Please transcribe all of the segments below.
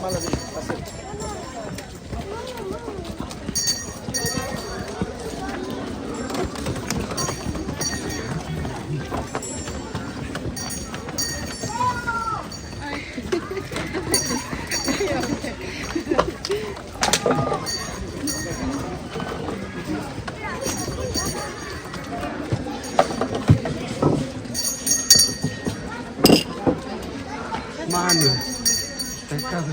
Mano, pecado.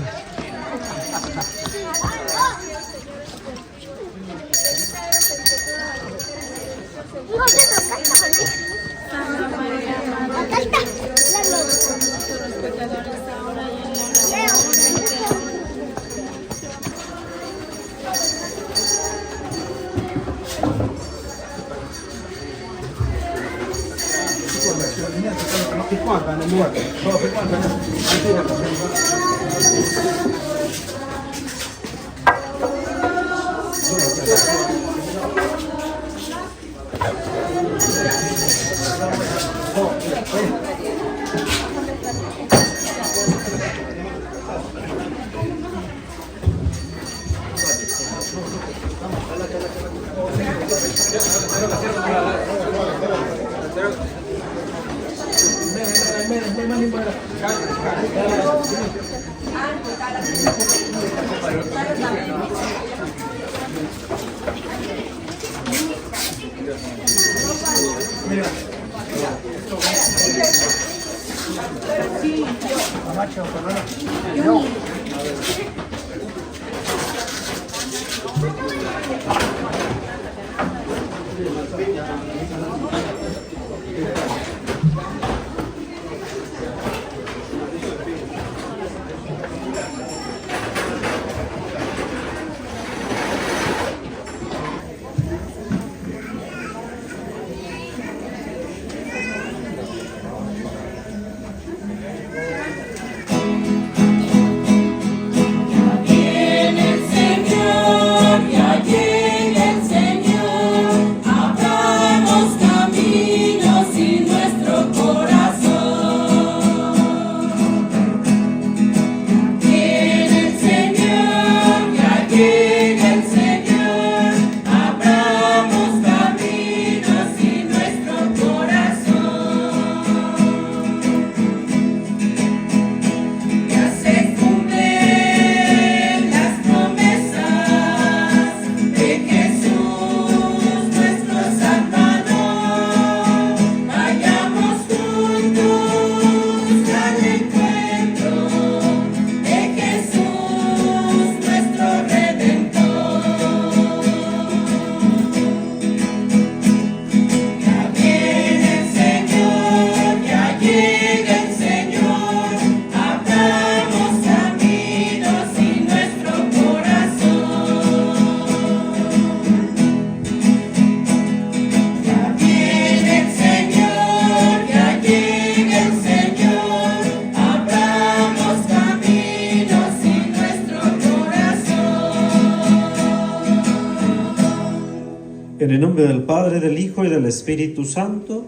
En el nombre del Padre, del Hijo y del Espíritu Santo.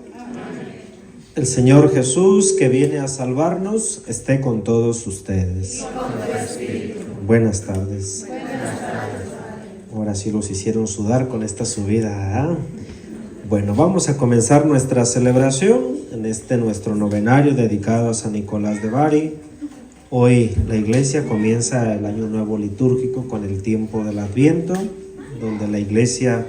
El Señor Jesús, que viene a salvarnos, esté con todos ustedes. Buenas tardes. Ahora sí los hicieron sudar con esta subida, ¿eh? Bueno, vamos a comenzar nuestra celebración en nuestro novenario dedicado a San Nicolás de Bari. Hoy la Iglesia comienza el año nuevo litúrgico con el tiempo del Adviento, donde la Iglesia,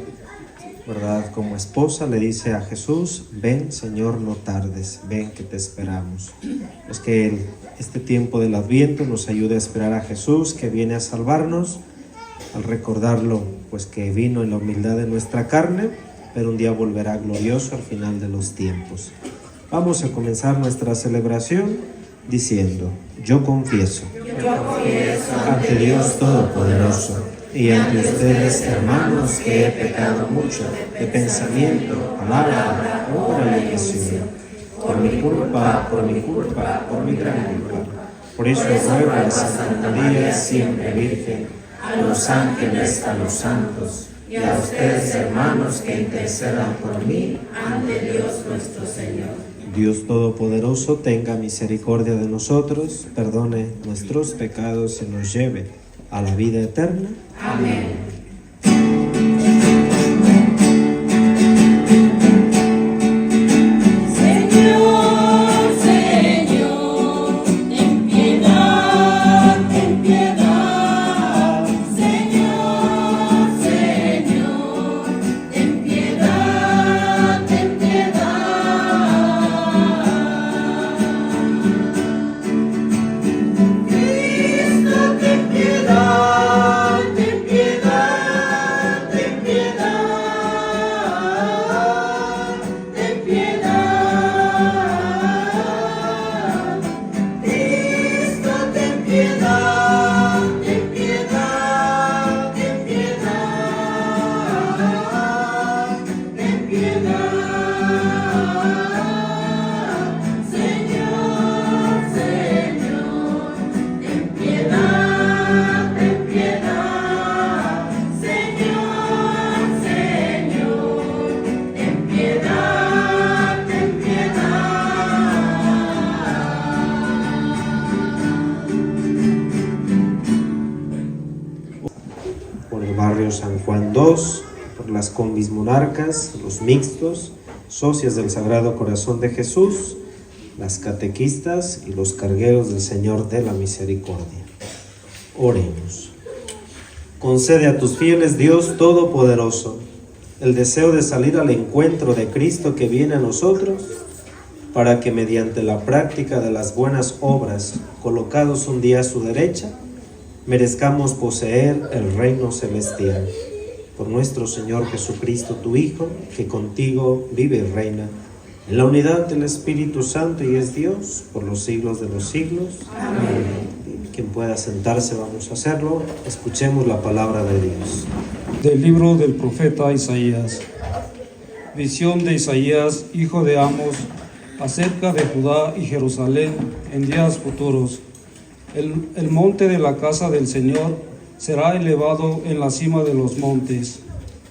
¿verdad?, como esposa le dice a Jesús: ven, Señor, no tardes, ven que te esperamos. Pues que este tiempo del Adviento nos ayude a esperar a Jesús, que viene a salvarnos, al recordarlo, pues que vino en la humildad de nuestra carne, pero un día volverá glorioso al final de los tiempos. Vamos a comenzar nuestra celebración diciendo: yo confieso ante Dios Todopoderoso y ante ustedes, hermanos, que he pecado mucho de pensamiento, palabra, obra y omisión, por mi culpa, por mi gran culpa. Por eso ruego a Santa María, siempre Virgen, a los ángeles, a los santos, y a ustedes, hermanos, que intercedan por mí ante Dios nuestro Señor. Dios Todopoderoso, tenga misericordia de nosotros, perdone nuestros pecados y nos lleve a la vida eterna. Amén. San Juan 2, por las combis monarcas, los mixtos, socias del Sagrado Corazón de Jesús, las catequistas y los cargueros del Señor de la Misericordia. Oremos. Concede a tus fieles, Dios Todopoderoso, el deseo de salir al encuentro de Cristo que viene a nosotros, para que mediante la práctica de las buenas obras, colocados un día a su derecha, merezcamos poseer el reino celestial. Por nuestro Señor Jesucristo, tu Hijo, que contigo vive y reina, en la unidad del Espíritu Santo y es Dios, por los siglos de los siglos. Amén. Quien pueda sentarse, vamos a hacerlo. Escuchemos la palabra de Dios. Del libro del profeta Isaías. Visión de Isaías, hijo de Amos, acerca de Judá y Jerusalén en días futuros. El monte de la casa del Señor será elevado en la cima de los montes,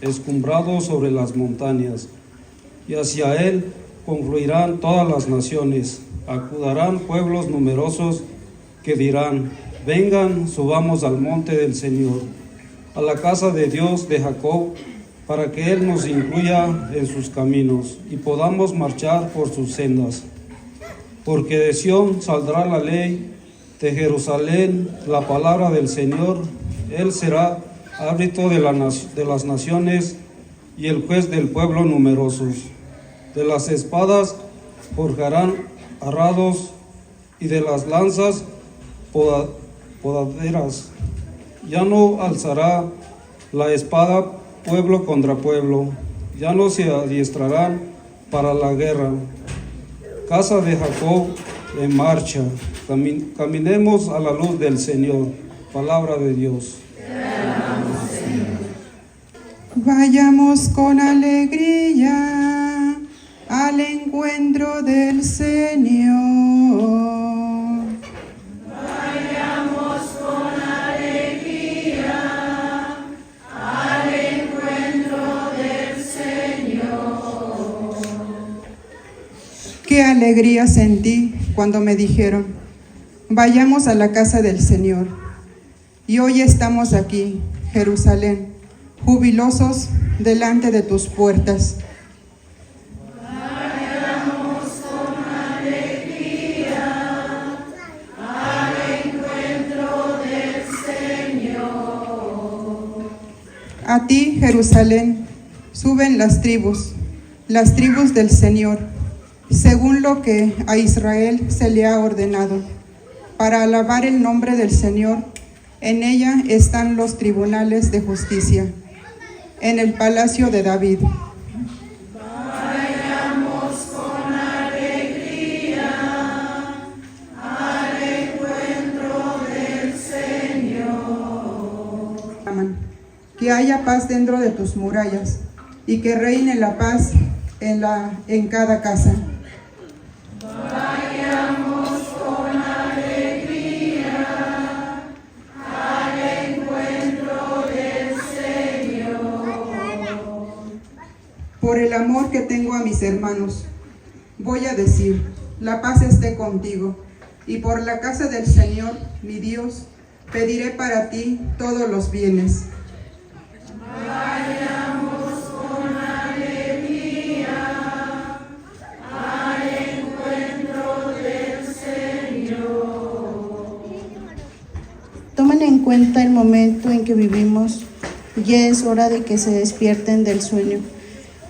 escumbrado sobre las montañas, y hacia él confluirán todas las naciones. Acudirán pueblos numerosos que dirán: vengan, subamos al monte del Señor, a la casa de Dios de Jacob, para que Él nos incluya en sus caminos y podamos marchar por sus sendas. Porque de Sión saldrá la ley, de Jerusalén la palabra del Señor. Él será árbitro de las naciones y el juez del pueblo numerosos. De las espadas forjarán arados y de las lanzas podaderas. Ya no alzará la espada pueblo contra pueblo, ya no se adiestrarán para la guerra. Casa de Jacob, en marcha, caminemos a la luz del Señor. Palabra de Dios. Vayamos con alegría al encuentro del Señor. Vayamos con alegría al encuentro del Señor. Qué alegría sentí cuando me dijeron: vayamos a la casa del Señor. Y hoy estamos aquí, Jerusalén, jubilosos delante de tus puertas. Vayamos con alegría al encuentro del Señor. A ti, Jerusalén, suben las tribus del Señor, según lo que a Israel se le ha ordenado, para alabar el nombre del Señor. En ella están los tribunales de justicia, en el palacio de David. Vayamos con alegría al encuentro del Señor. Que haya paz dentro de tus murallas y que reine la paz en cada casa. Vayamos con alegría al encuentro del Señor. Por el amor que tengo a mis hermanos, voy a decir, la paz esté contigo, y por la casa del Señor, mi Dios, pediré para ti todos los bienes. Vayamos con alegría al encuentro del Señor. Tomen en cuenta el momento en que vivimos. Ya es hora de que se despierten del sueño,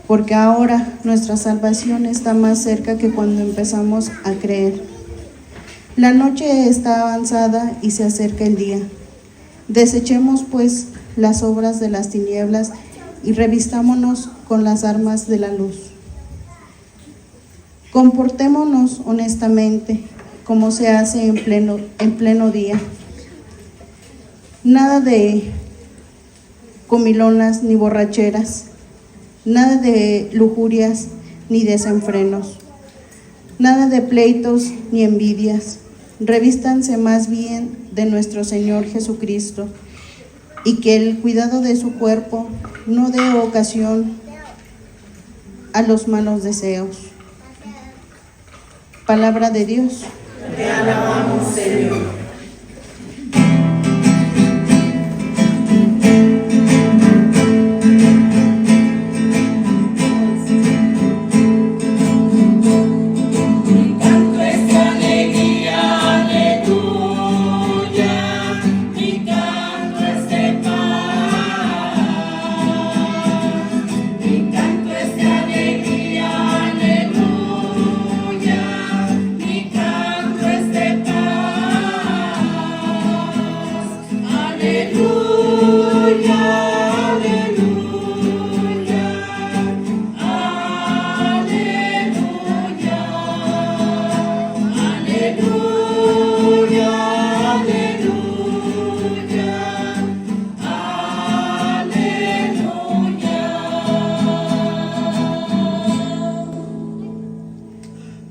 porque ahora nuestra salvación está más cerca que cuando empezamos a creer. La noche está avanzada y se acerca el día. Desechemos pues las obras de las tinieblas y revistámonos con las armas de la luz. Comportémonos honestamente, como se hace en pleno día. Nada de comilonas ni borracheras, nada de lujurias ni desenfrenos, nada de pleitos ni envidias. Revístanse más bien de nuestro Señor Jesucristo, y que el cuidado de su cuerpo no dé ocasión a los malos deseos. Palabra de Dios. Te alabamos, Señor.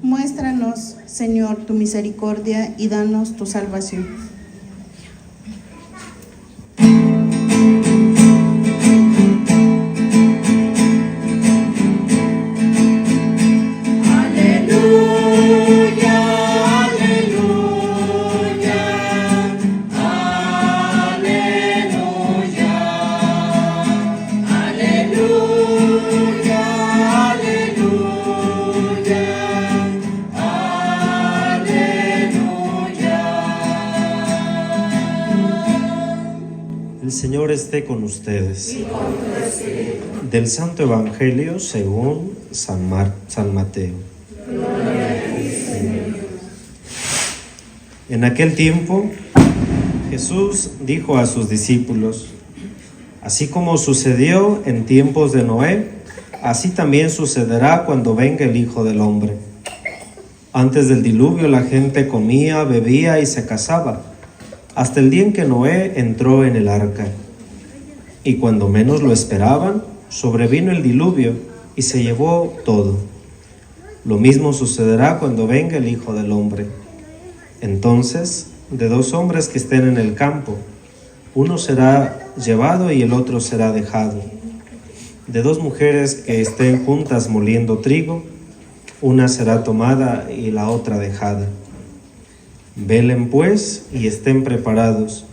Muéstranos, Señor, tu misericordia y danos tu salvación. El Señor esté con ustedes. Del Santo Evangelio según San Mateo. En aquel tiempo, Jesús dijo a sus discípulos: así como sucedió en tiempos de Noé, así también sucederá cuando venga el Hijo del Hombre. Antes del diluvio la gente comía, bebía y se casaba, hasta el día en que Noé entró en el arca. Y cuando menos lo esperaban, sobrevino el diluvio y se llevó todo. Lo mismo sucederá cuando venga el Hijo del Hombre. Entonces, de dos hombres que estén en el campo, uno será llevado y el otro será dejado. De dos mujeres que estén juntas moliendo trigo, una será tomada y la otra dejada. Velen pues y estén preparados,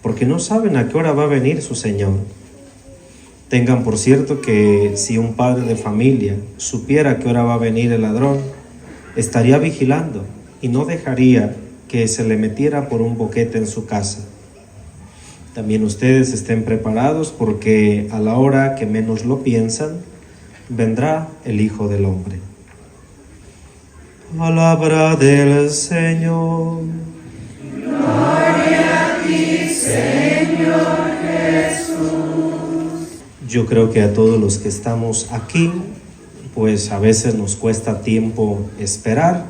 porque no saben a qué hora va a venir su Señor. Tengan por cierto que si un padre de familia supiera a qué hora va a venir el ladrón, estaría vigilando y no dejaría que se le metiera por un boquete en su casa. También ustedes estén preparados, porque a la hora que menos lo piensan, vendrá el Hijo del Hombre. Palabra del Señor. Gloria a ti, Señor Jesús. Yo creo que a todos los que estamos aquí, pues a veces nos cuesta tiempo esperar,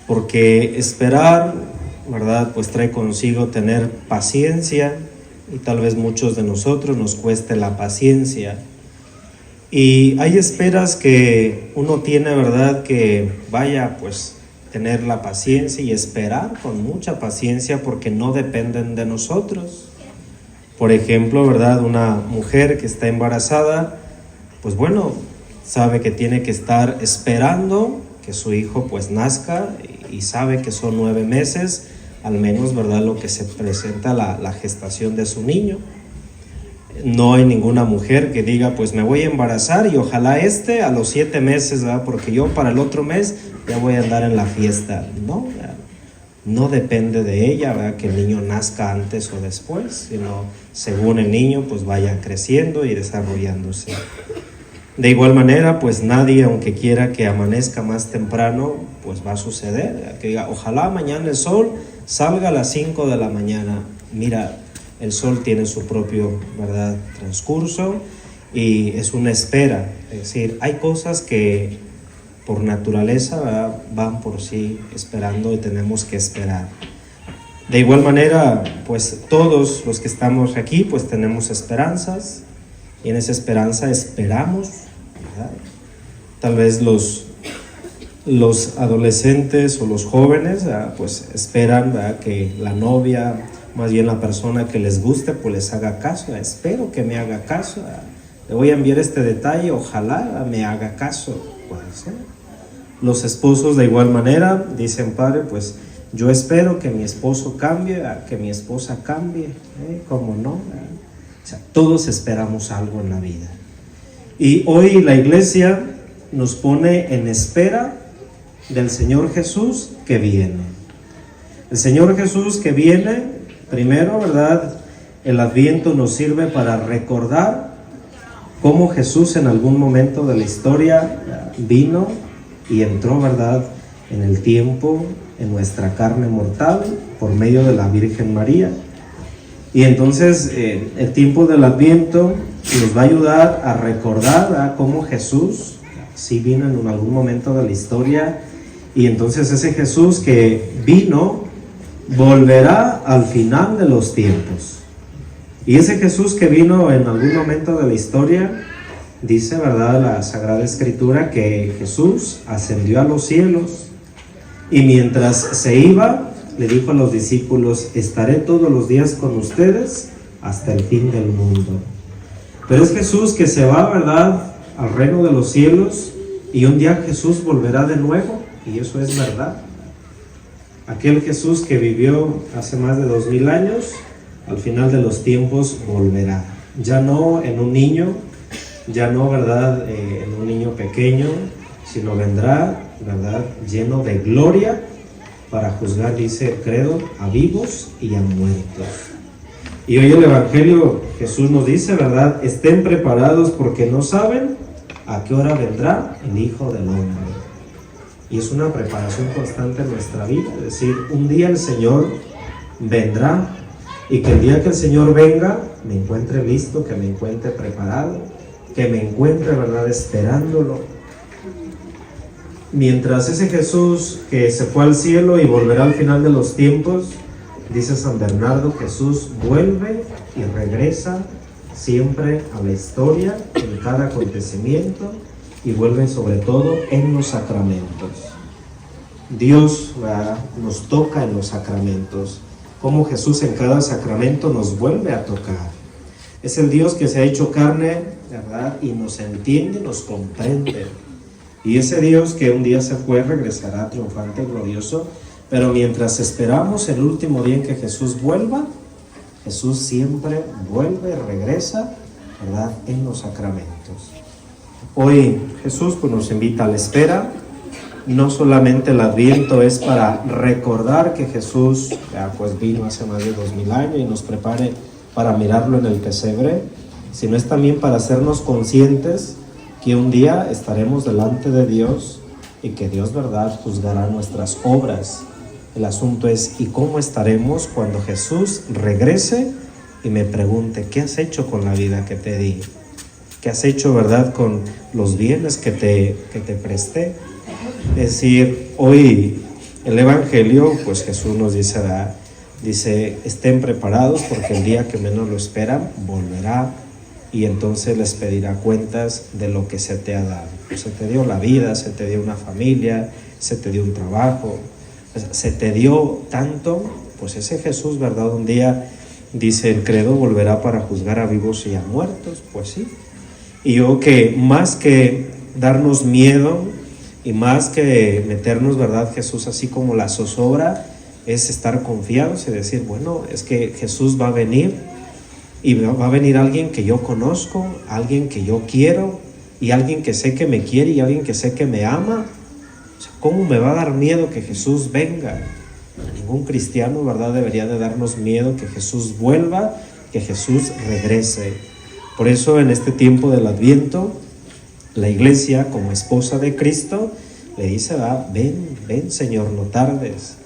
porque esperar, ¿verdad?, pues trae consigo tener paciencia, y tal vez muchos de nosotros nos cueste la paciencia. Y hay esperas que uno tiene, ¿verdad?, que vaya, pues tener la paciencia y esperar con mucha paciencia, porque no dependen de nosotros. Por ejemplo, ¿verdad?, una mujer que está embarazada, pues bueno, sabe que tiene que estar esperando que su hijo pues nazca y sabe que son 9 meses, al menos, ¿verdad?, lo que se presenta la gestación de su niño. No hay ninguna mujer que diga, pues me voy a embarazar y ojalá a los 7 meses, ¿verdad?, porque yo para el otro mes ya voy a andar en la fiesta. No, no depende de ella, ¿verdad?, que el niño nazca antes o después, sino según el niño pues vaya creciendo y desarrollándose. De igual manera, pues nadie, aunque quiera que amanezca más temprano, pues va a suceder. Que diga, ojalá mañana el sol salga a las 5 de la mañana. Mira, el sol tiene su propio, ¿verdad?, transcurso y es una espera. Es decir, hay cosas que por naturaleza, ¿verdad?, van por sí esperando y tenemos que esperar. De igual manera, pues todos los que estamos aquí, pues tenemos esperanzas y en esa esperanza esperamos, ¿verdad? Tal vez los adolescentes o los jóvenes, ¿verdad?, pues esperan, ¿verdad?, que la novia, más bien la persona que les guste, pues les haga caso. Espero que me haga caso. Le voy a enviar este detalle, ojalá me haga caso. Puede ser. Los esposos de igual manera dicen, padre, pues yo espero que mi esposo cambie, que mi esposa cambie. ¿Cómo no? O sea, todos esperamos algo en la vida. Y hoy la iglesia nos pone en espera del Señor Jesús que viene. El Señor Jesús que viene. Primero, ¿verdad?, el Adviento nos sirve para recordar cómo Jesús en algún momento de la historia vino y entró, ¿verdad?, en el tiempo, en nuestra carne mortal, por medio de la Virgen María. Y entonces el tiempo del Adviento nos va a ayudar a recordar, ¿verdad?, cómo Jesús sí vino en algún momento de la historia. Y entonces ese Jesús que vino volverá al final de los tiempos. Y ese Jesús que vino en algún momento de la historia, dice, ¿verdad?, la Sagrada Escritura, que Jesús ascendió a los cielos y mientras se iba, le dijo a los discípulos, estaré todos los días con ustedes hasta el fin del mundo. Pero es Jesús que se va, ¿verdad?, al reino de los cielos y un día Jesús volverá de nuevo, y eso es verdad. Aquel Jesús que vivió hace más de 2000 años, al final de los tiempos volverá. Ya no en un niño, ya no, ¿verdad?, en un niño pequeño, sino vendrá, ¿verdad?, lleno de gloria para juzgar, dice el credo, a vivos y a muertos. Y hoy el Evangelio, Jesús nos dice, ¿verdad?, estén preparados porque no saben a qué hora vendrá el Hijo del Hombre. Y es una preparación constante en nuestra vida, es decir, un día el Señor vendrá y que el día que el Señor venga me encuentre listo, que me encuentre preparado, que me encuentre, ¿verdad?, esperándolo. Mientras ese Jesús que se fue al cielo y volverá al final de los tiempos, dice San Bernardo, Jesús vuelve y regresa siempre a la historia, en cada acontecimiento, y vuelve sobre todo en los sacramentos. Dios, ¿verdad?, nos toca en los sacramentos, como Jesús en cada sacramento nos vuelve a tocar. Es el Dios que se ha hecho carne, ¿verdad?, y nos entiende, nos comprende. Y ese Dios que un día se fue regresará triunfante y glorioso, pero mientras esperamos el último día en que Jesús vuelva, Jesús siempre vuelve, regresa, ¿verdad?, en los sacramentos. Hoy Jesús pues nos invita a la espera. No solamente el Adviento es para recordar que Jesús pues vino hace más de 2000 años y nos prepare para mirarlo en el pesebre, sino es también para hacernos conscientes que un día estaremos delante de Dios y que Dios, ¿verdad?, juzgará nuestras obras. El asunto es, ¿y cómo estaremos cuando Jesús regrese y me pregunte, ¿qué has hecho con la vida que te di? ¿Qué has hecho, verdad, con los bienes que te presté? Es decir, hoy el Evangelio, pues Jesús nos dice, ¿verdad?, dice, estén preparados porque el día que menos lo esperan, volverá y entonces les pedirá cuentas de lo que se te ha dado. Se te dio la vida, se te dio una familia, se te dio un trabajo, se te dio tanto. Pues ese Jesús, ¿verdad?, un día, dice el credo, volverá para juzgar a vivos y a muertos. Pues sí. Y yo que más que darnos miedo, y más que meternos, ¿verdad, Jesús? Así como la zozobra, es estar confiados y decir, bueno, es que Jesús va a venir, y va a venir alguien que yo conozco, alguien que yo quiero, y alguien que sé que me quiere, y alguien que sé que me ama. O sea, ¿cómo me va a dar miedo que Jesús venga? A ningún cristiano, ¿verdad?, debería de darnos miedo que Jesús vuelva, que Jesús regrese. Por eso en este tiempo del Adviento, la iglesia como esposa de Cristo le dice, ven Señor, no tardes.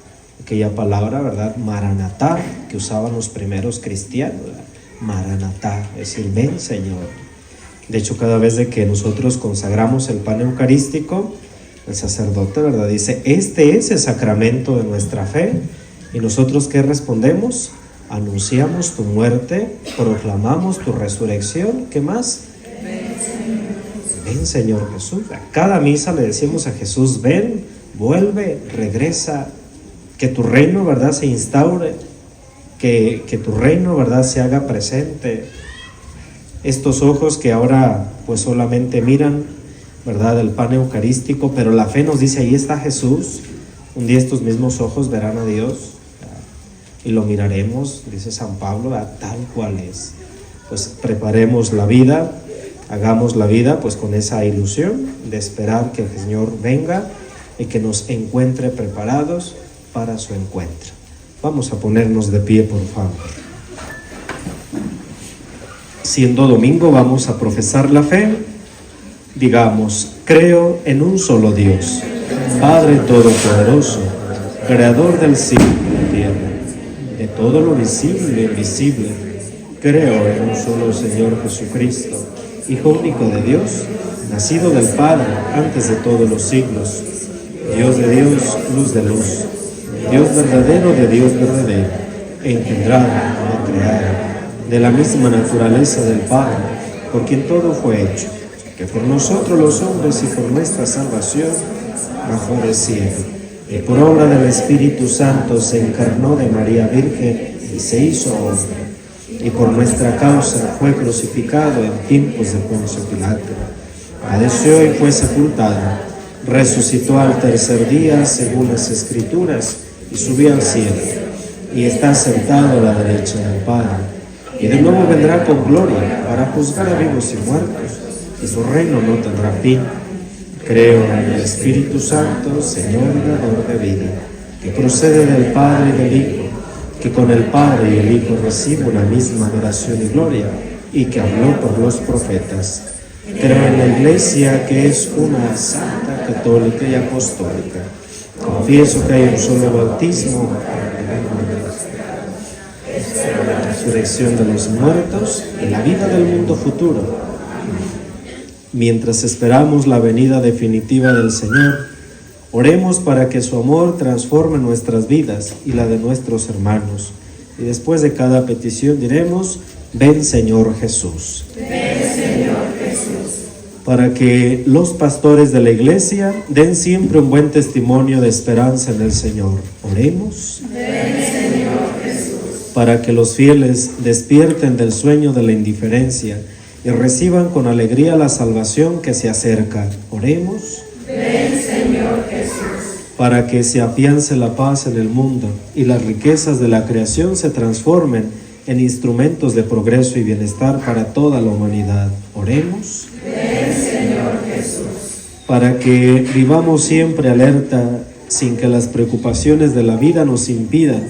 Aquella palabra, ¿verdad?, Maranatá, que usaban los primeros cristianos, ¿verdad? Maranatá, es decir, ven Señor. De hecho, cada vez de que nosotros consagramos el pan eucarístico, el sacerdote, ¿verdad?, dice, este es el sacramento de nuestra fe. Y nosotros, ¿qué respondemos? Anunciamos tu muerte, proclamamos tu resurrección. ¿Qué más? Ven Señor Jesús. A cada misa le decimos a Jesús, ven, vuelve, regresa, que tu reino, ¿verdad?, se instaure, que tu reino, ¿verdad?, se haga presente. Estos ojos que ahora pues solamente miran, ¿verdad?, el pan eucarístico, pero la fe nos dice, ahí está Jesús. Un día estos mismos ojos verán a Dios, ¿verdad?, y lo miraremos, dice San Pablo, ¿verdad?, tal cual es. Pues preparemos la vida, hagamos la vida pues con esa ilusión de esperar que el Señor venga y que nos encuentre preparados para su encuentro. Vamos a ponernos de pie, por favor. Siendo domingo, vamos a profesar la fe. Digamos, creo en un solo Dios, Padre Todopoderoso, Creador del cielo y la tierra, de todo lo visible e invisible. Creo en un solo Señor Jesucristo, Hijo único de Dios, nacido del Padre antes de todos los siglos, Dios de Dios, luz de luz, Dios verdadero de Dios verdadero, engendrado, no creado, de la misma naturaleza del Padre, por quien todo fue hecho, que por nosotros los hombres y por nuestra salvación bajó del cielo, y por obra del Espíritu Santo se encarnó de María Virgen y se hizo hombre, y por nuestra causa fue crucificado en tiempos de Poncio Pilato, padeció y fue sepultado, resucitó al tercer día según las Escrituras y subió al cielo, y está sentado a la derecha del Padre, y de nuevo vendrá con gloria para juzgar a vivos y muertos, y su reino no tendrá fin. Creo en el Espíritu Santo, Señor y dador de vida, que procede del Padre y del Hijo, que con el Padre y el Hijo recibe una misma adoración y gloria, y que habló por los profetas. Creo en la Iglesia, que es una santa, católica y apostólica. Confieso que hay un solo bautismo, la resurrección de los muertos y la vida del mundo futuro. Mientras esperamos la venida definitiva del Señor, oremos para que su amor transforme nuestras vidas y la de nuestros hermanos. Y después de cada petición diremos, ven Señor Jesús. Ven Señor Jesús. Para que los pastores de la Iglesia den siempre un buen testimonio de esperanza en el Señor. Oremos. Ven Señor Jesús. Para que los fieles despierten del sueño de la indiferencia y reciban con alegría la salvación que se acerca. Oremos. Ven Señor Jesús. Para que se afiance la paz en el mundo y las riquezas de la creación se transformen en instrumentos de progreso y bienestar para toda la humanidad. Oremos. Ven Señor Jesús. Para que vivamos siempre alerta, sin que las preocupaciones de la vida nos impidan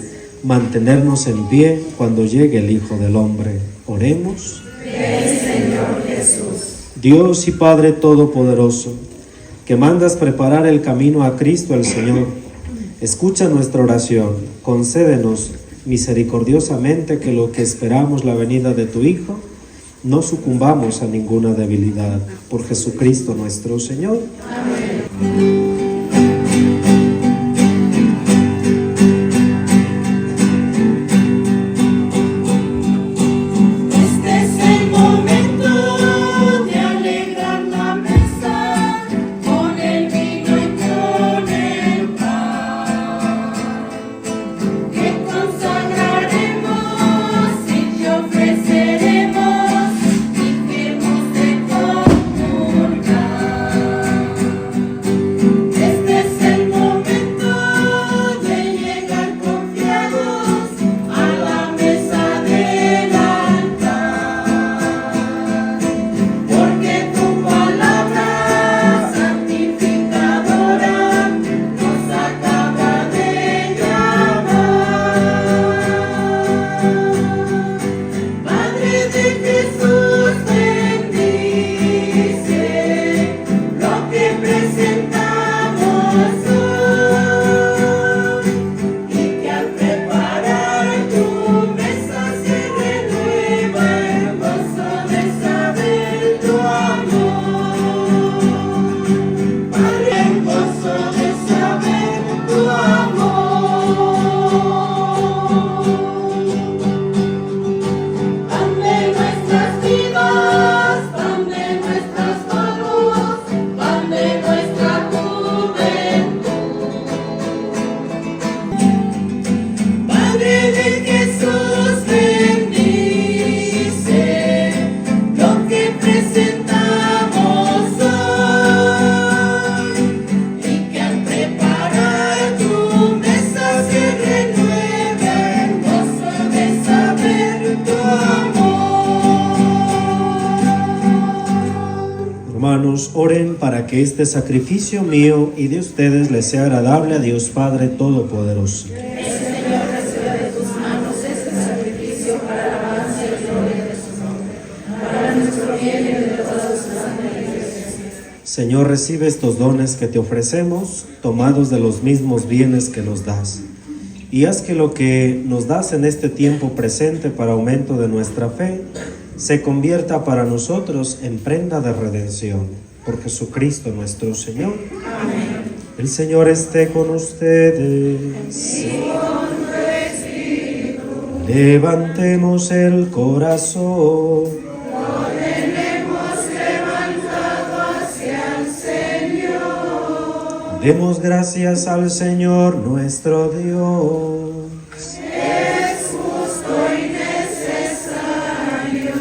mantenernos en pie cuando llegue el Hijo del Hombre. Oremos. Ven Señor Jesús. Dios y Padre Todopoderoso, que mandas preparar el camino a Cristo el Señor, escucha nuestra oración, concédenos misericordiosamente que lo que esperamos la venida de tu Hijo, no sucumbamos a ninguna debilidad. Por Jesucristo nuestro Señor. Amén. Ofreceremos y que hemos de comulgar. presentamos hoy, y que al preparar tu mesa se renueve el gozo de saber tu amor. Hermanos, oren para que este sacrificio mío y de ustedes les sea agradable a Dios Padre Todopoderoso. Señor, recibe estos dones que te ofrecemos, tomados de los mismos bienes que nos das, y haz que lo que nos das en este tiempo presente para aumento de nuestra fe, se convierta para nosotros en prenda de redención. Por Jesucristo nuestro Señor. Amén. El Señor esté con ustedes. Y con tu espíritu. Levantemos el corazón. Demos gracias al Señor nuestro Dios. Es justo y necesario.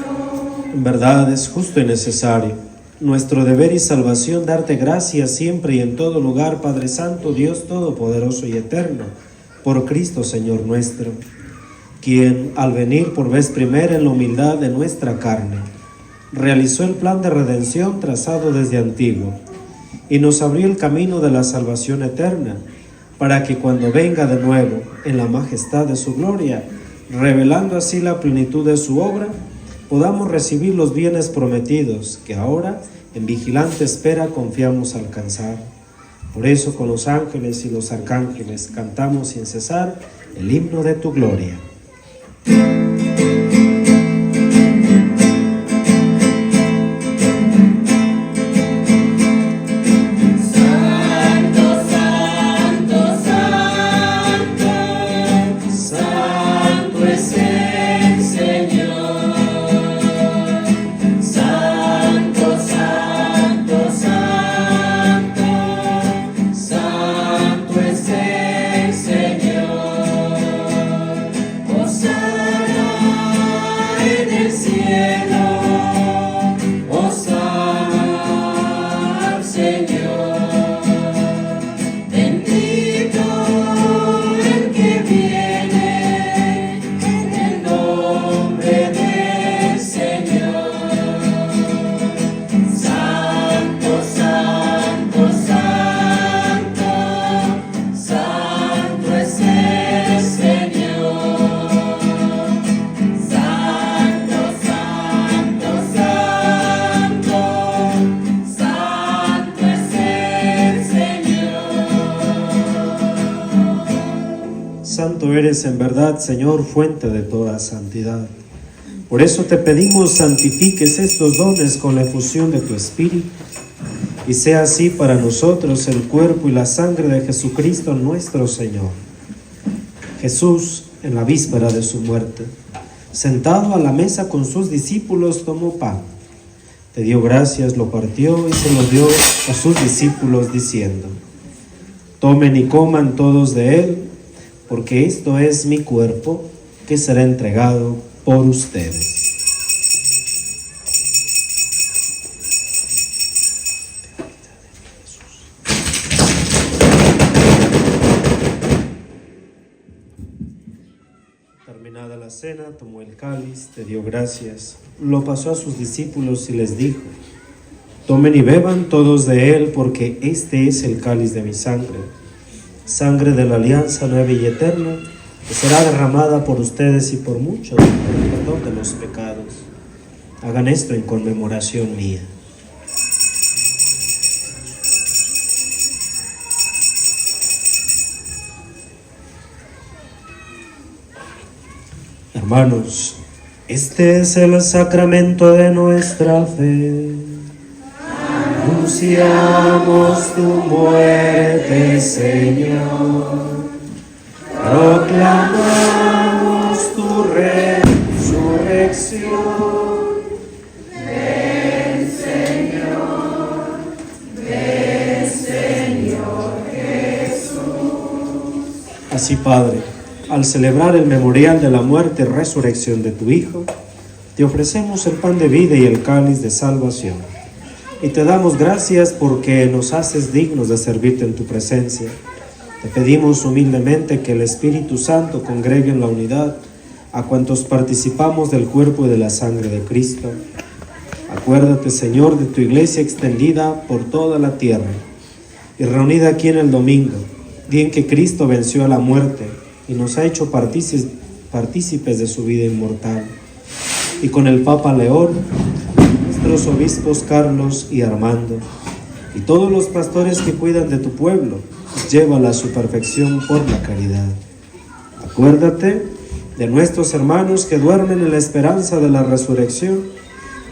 En verdad es justo y necesario, nuestro deber y salvación, darte gracias siempre y en todo lugar, Padre Santo, Dios Todopoderoso y Eterno, por Cristo Señor nuestro, quien al venir por vez primera en la humildad de nuestra carne, realizó el plan de redención trazado desde antiguo, y nos abrió el camino de la salvación eterna, para que cuando venga de nuevo en la majestad de su gloria, revelando así la plenitud de su obra, podamos recibir los bienes prometidos que ahora, en vigilante espera, confiamos alcanzar. Por eso, con los ángeles y los arcángeles, cantamos sin cesar el himno de tu gloria. Santo eres en verdad, Señor, fuente de toda santidad. Por eso te pedimos, santifiques estos dones con la efusión de tu Espíritu, y sea así para nosotros el cuerpo y la sangre de Jesucristo nuestro Señor. Jesús, en la víspera de su muerte, sentado a la mesa con sus discípulos, tomó pan, te dio gracias, lo partió y se lo dio a sus discípulos diciendo: tomen y coman todos de él, porque esto es mi cuerpo que será entregado por ustedes. Terminada la cena, tomó el cáliz, te dio gracias, lo pasó a sus discípulos y les dijo: tomen y beban todos de él, porque este es el cáliz de mi sangre, sangre de la alianza nueva y eterna, que será derramada por ustedes y por muchos para el perdón de los pecados. Hagan esto en conmemoración mía. Hermanos, este es el sacramento de nuestra fe. Anunciamos tu muerte, Señor. Proclamamos tu resurrección. Ven, Señor. Ven, Señor Jesús. Así, Padre, al celebrar el memorial de la muerte y resurrección de tu Hijo, te ofrecemos el pan de vida y el cáliz de salvación. Y te damos gracias porque nos haces dignos de servirte en tu presencia. Te pedimos humildemente que el Espíritu Santo congregue en la unidad a cuantos participamos del cuerpo y de la sangre de Cristo. Acuérdate, Señor, de tu iglesia extendida por toda la tierra y reunida aquí en el domingo, día en que Cristo venció a la muerte y nos ha hecho partícipes de su vida inmortal. Y con el Papa León, nuestros obispos Carlos y Armando, y todos los pastores que cuidan de tu pueblo, llévala a su perfección por la caridad. Acuérdate de nuestros hermanos que duermen en la esperanza de la resurrección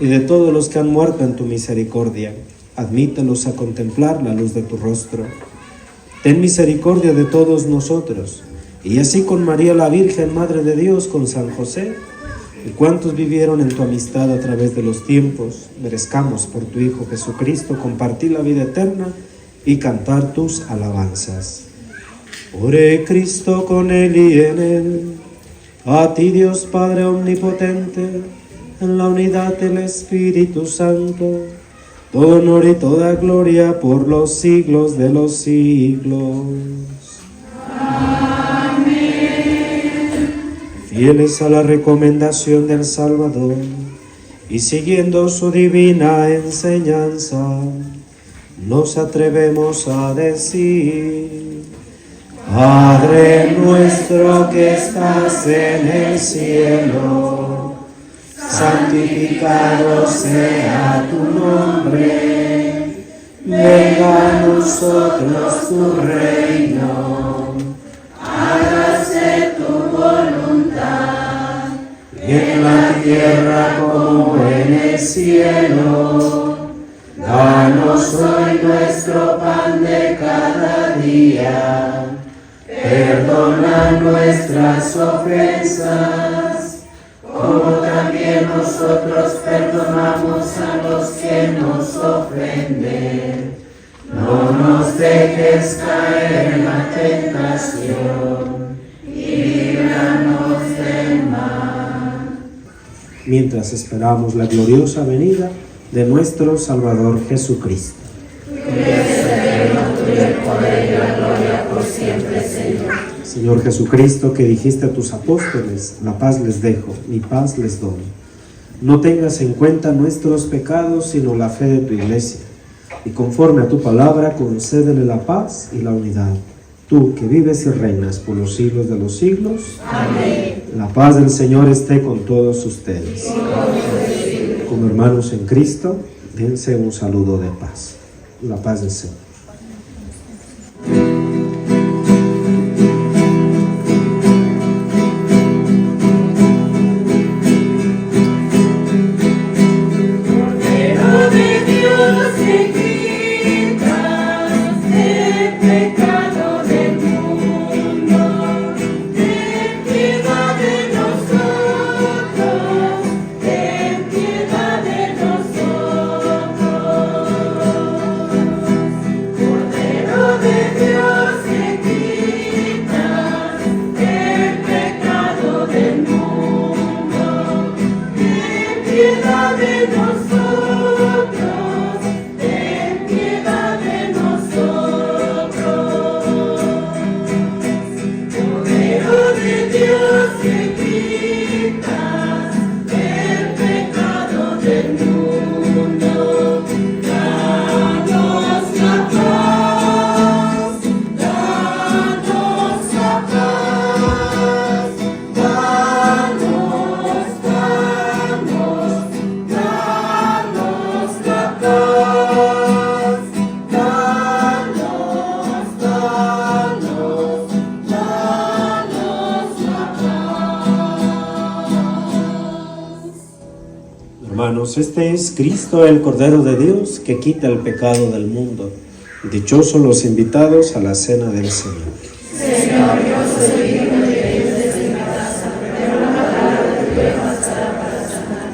y de todos los que han muerto en tu misericordia. Admítelos a contemplar la luz de tu rostro. Ten misericordia de todos nosotros, y así con María la Virgen, Madre de Dios, con San José, y cuantos vivieron en tu amistad a través de los tiempos, merezcamos por tu Hijo Jesucristo compartir la vida eterna y cantar tus alabanzas. Por Cristo, con Él y en Él, a ti Dios Padre omnipotente, en la unidad del Espíritu Santo, todo honor y toda gloria por los siglos de los siglos. Fieles a la recomendación del Salvador y siguiendo su divina enseñanza, nos atrevemos a decir: Padre nuestro que estás en el cielo, santificado sea tu nombre, venga a nosotros tu reino, hágase tu voluntad, en la tierra como en el cielo. Danos hoy nuestro pan de cada día, perdona nuestras ofensas, como también nosotros perdonamos a los que nos ofenden. No nos dejes caer en la tentación y líbranos del mal. Mientras esperamos la gloriosa venida de nuestro Salvador Jesucristo. Señor Jesucristo, que dijiste a tus apóstoles: la paz les dejo, mi paz les doy. No tengas en cuenta nuestros pecados, sino la fe de tu iglesia. Y conforme a tu palabra, concédele la paz y la unidad. Tú, que vives y reinas por los siglos de los siglos. Amén. La paz del Señor esté con todos ustedes. Como hermanos en Cristo, dense un saludo de paz. La paz del Señor. Hermanos, este es Cristo, el Cordero de Dios, que quita el pecado del mundo. Dichosos los invitados a la cena del Señor. Señor, yo soy digno de que entres en mi casa, pero una palabra de tu boca bastará para sanar.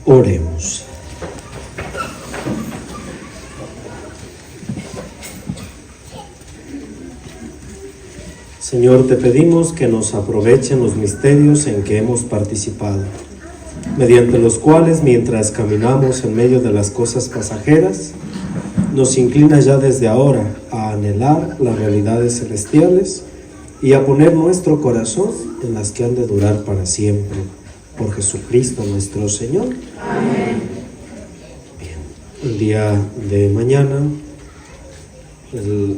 Oremos. Señor, te pedimos que nos aprovechen los misterios en que hemos participado, mediante los cuales, mientras caminamos en medio de las cosas pasajeras, nos inclina ya desde ahora a anhelar las realidades celestiales y a poner nuestro corazón en las que han de durar para siempre. Por Jesucristo nuestro Señor. Amén. Bien, el día de mañana, el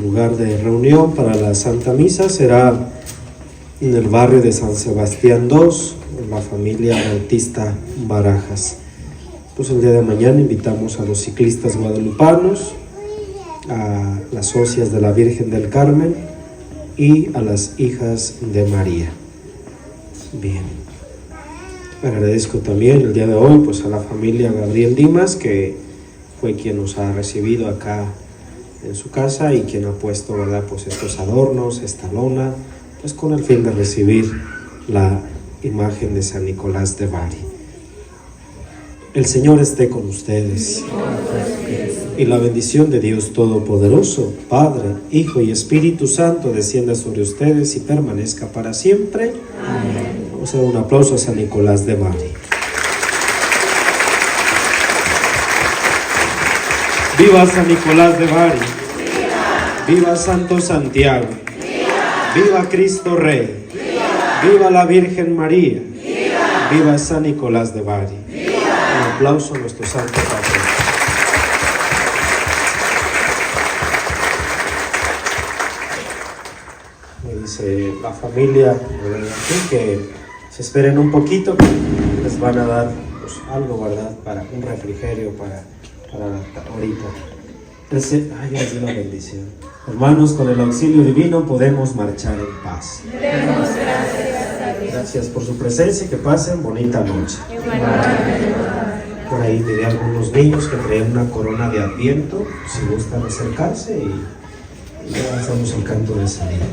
lugar de reunión para la Santa Misa será en el barrio de San Sebastián 2, en la familia Bautista Barajas. Pues el día de mañana invitamos a los ciclistas guadalupanos, a las socias de la Virgen del Carmen y a las hijas de María. Bien, agradezco también el día de hoy pues a la familia Gabriel Dimas, que fue quien nos ha recibido acá en su casa y quien ha puesto, ¿verdad?, pues estos adornos, esta lona, pues con el fin de recibir la imagen de San Nicolás de Bari. El Señor esté con ustedes. Y la bendición de Dios Todopoderoso, Padre, Hijo y Espíritu Santo, descienda sobre ustedes y permanezca para siempre. Amén. Vamos a dar un aplauso a San Nicolás de Bari. ¡Viva San Nicolás de Bari! ¡Viva! ¡Viva Santo Santiago! ¡Viva! ¡Viva Cristo Rey! ¡Viva! ¡Viva la Virgen María! ¡Viva! ¡Viva San Nicolás de Bari! ¡Viva! Un aplauso a nuestro Santo Padre. Me dice la familia aquí que se esperen un poquito, que les van a dar pues, algo, ¿verdad?, para un refrigerio para ahorita. Ay, Dios, una bendición. Hermanos, con el auxilio divino podemos marchar en paz. Gracias por su presencia y que pasen bonita noche. Por ahí miré a algunos niños que traían una corona de Adviento, si gustan acercarse y ya hacemos el canto de salida.